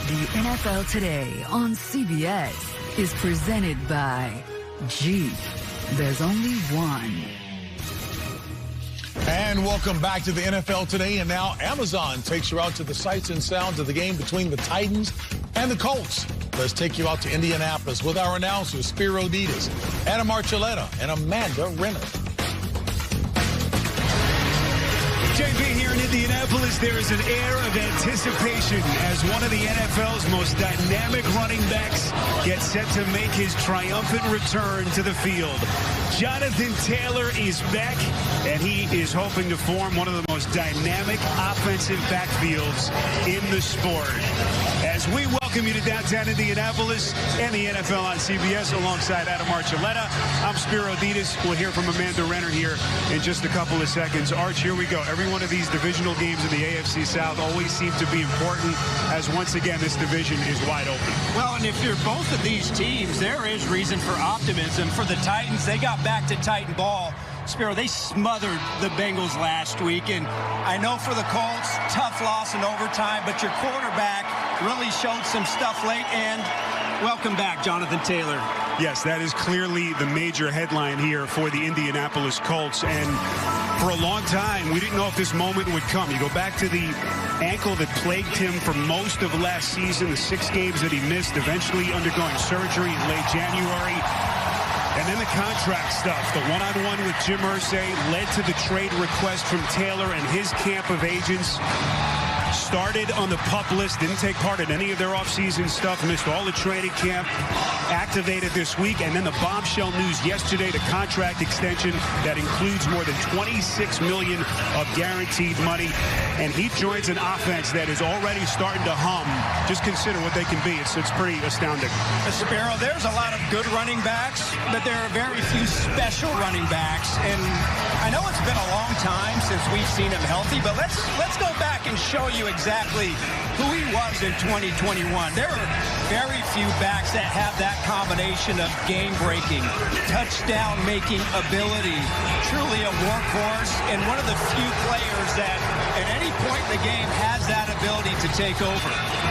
The NFL Today on CBS is presented by Jeep. There's only one. And welcome back to the NFL Today. And now Amazon takes you out to the sights and sounds of the game between the Titans and the Colts. Let's take you out to Indianapolis with our announcers, Spiro Ditas, Anna Marcelletta, and Amanda Renner. JP, here in Indianapolis, there is an air of anticipation as one of the NFL's most dynamic running backs gets set to make his triumphant return to the field. Jonathan Taylor is back, and he is hoping to form one of the most dynamic offensive backfields in the sport. As we welcome you to downtown Indianapolis and the NFL on CBS alongside Anna Marcelletta, I'm Spiro Ditas. We'll hear from Amanda Renner here in just a couple of seconds. Arch, here we go. Every one of these divisional games in the AFC South always seem to be important, as once again this division is wide open. Well, and if you're both of these teams, there is reason for optimism. For the Titans, they got back to Titan ball. Spiro, they smothered the Bengals last week, and I know for the Colts, tough loss in overtime, but your quarterback really showed some stuff late, and welcome back, Jonathan Taylor. Yes, that is clearly the major headline here for the Indianapolis Colts, and for a long time, we didn't know if this moment would come. You go back to the ankle that plagued him for most of last season, the 6 games that he missed, eventually undergoing surgery in late January. And then the contract stuff, the one-on-one with Jim Irsay led to the trade request from Taylor and his camp of agents. Started on the PUP list, didn't take part in any of their offseason stuff, missed all the training camp, activated this week, and then the bombshell news yesterday, the contract extension that includes more than $26 million of guaranteed money, and he joins an offense that is already starting to hum. Just consider what they can be. It's pretty astounding. Spiro, there's a lot of good running backs, but there are very few special running backs, and I know it's been a long time since we've seen him healthy, but let's go back and show you exactly who he was in 2021. There are very few backs that have that combination of game-breaking, touchdown-making ability. Truly a workhorse and one of the few players that at any point in the game has that ability to take over.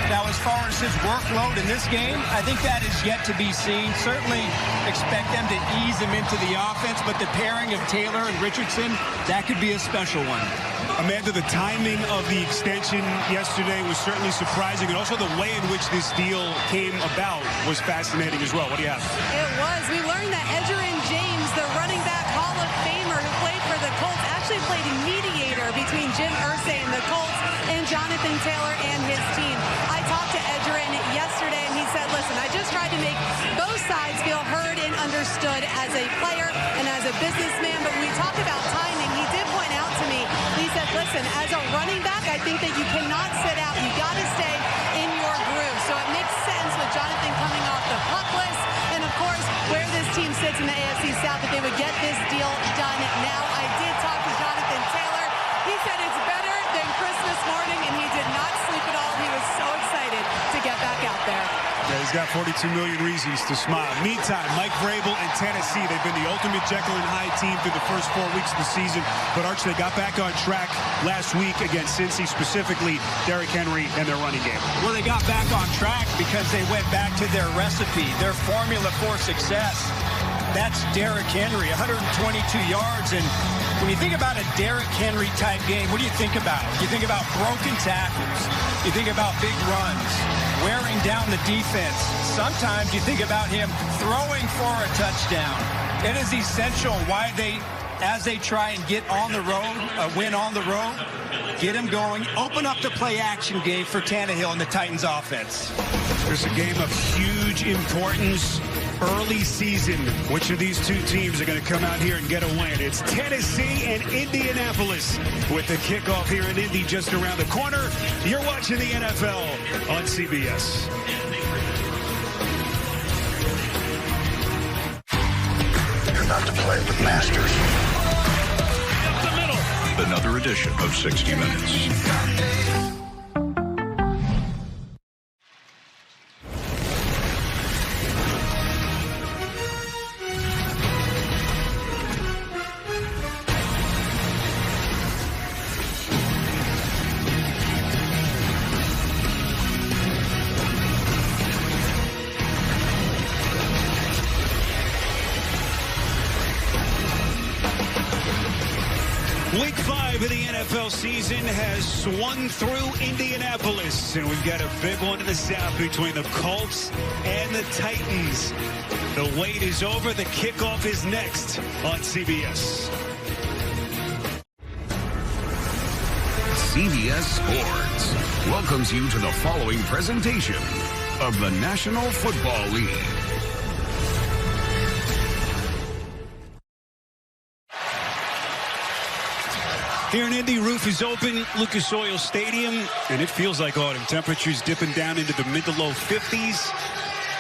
Now, as far as his workload in this game, I think that is yet to be seen. Certainly expect them to ease him into the offense, but the pairing of Taylor and Richardson, that could be a special one. Amanda, the timing of the extension yesterday was certainly surprising, and also the way in which this deal came about was fascinating as well. What do you have? It was. We learned that Edgerrin James, the running back Hall of Famer who played for the Colts, actually played mediator between Jim Irsay and the Colts and Jonathan Taylor and his team. I talked to Edgerrin yesterday, and he said, listen, I just tried to make both sides feel heard and understood as a player and as a businessman, but when we talk about timing, he did point out to me, he said, listen, as a running back, I think that you cannot sit out. You got to stay in your groove. So it makes sense with Jonathan coming off the PUP list and, of course, where this team sits in the AFC South, that they would get this deal done now. I did talk to Jonathan Taylor. He said it's better than Christmas morning, and he did not sleep at all. He was so excited to get back out there. Yeah, he's got 42 million reasons to smile. Meantime, Mike Vrabel and Tennessee, they've been the ultimate Jekyll and Hyde team through the first 4 weeks of the season. But, Arch, they got back on track last week against Cincy, specifically Derrick Henry and their running game. Well, they got back on track because they went back to their recipe, their formula for success. That's Derrick Henry, 122 yards. And when you think about a Derrick Henry type game, what do you think about? You think about broken tackles. You think about big runs, wearing down the defense. Sometimes you think about him throwing for a touchdown. It is essential why as they try and get on the road, a win on the road, get him going, open up the play-action game for Tannehill and the Titans offense. There's a game of huge importance. Early season, which of these two teams are going to come out here and get a win? It's Tennessee and Indianapolis with the kickoff here in Indy just around the corner. You're watching the NFL on CBS. You're about to play with masters. Up the middle. Another edition of 60 Minutes. NFL season has swung through Indianapolis, and we've got a big one in the South between the Colts and the Titans. The wait is over. The kickoff is next on CBS. CBS Sports welcomes you to the following presentation of the National Football League. Here in Indy, roof is open, Lucas Oil Stadium, and it feels like autumn. Temperatures dipping down into the mid to low 50s.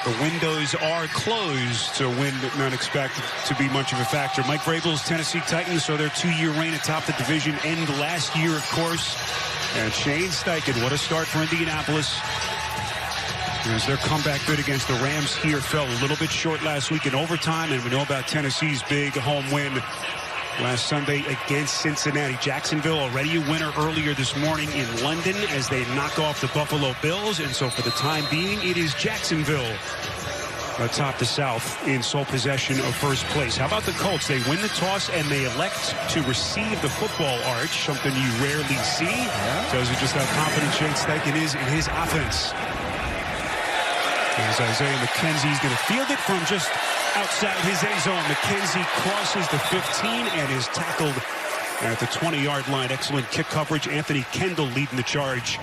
The windows are closed, so wind not expected to be much of a factor. Mike Vrabel's Tennessee Titans saw their 2-year reign atop the division end last year, of course. And Shane Steichen, what a start for Indianapolis. As their comeback bid against the Rams here fell a little bit short last week in overtime, and we know about Tennessee's big home win last Sunday against Cincinnati. Jacksonville already a winner earlier this morning in London as they knock off the Buffalo Bills. And so for the time being, it is Jacksonville atop the South in sole possession of first place. How about the Colts? They win the toss and they elect to receive the football arch, something you rarely see. Tells you just how confident Shane Steichen is in his offense. As Isaiah McKenzie is going to field it from just outside his end zone. McKenzie crosses the 15 and is tackled at the 20-yard line. Excellent kick coverage. Anthony Kendall leading the charge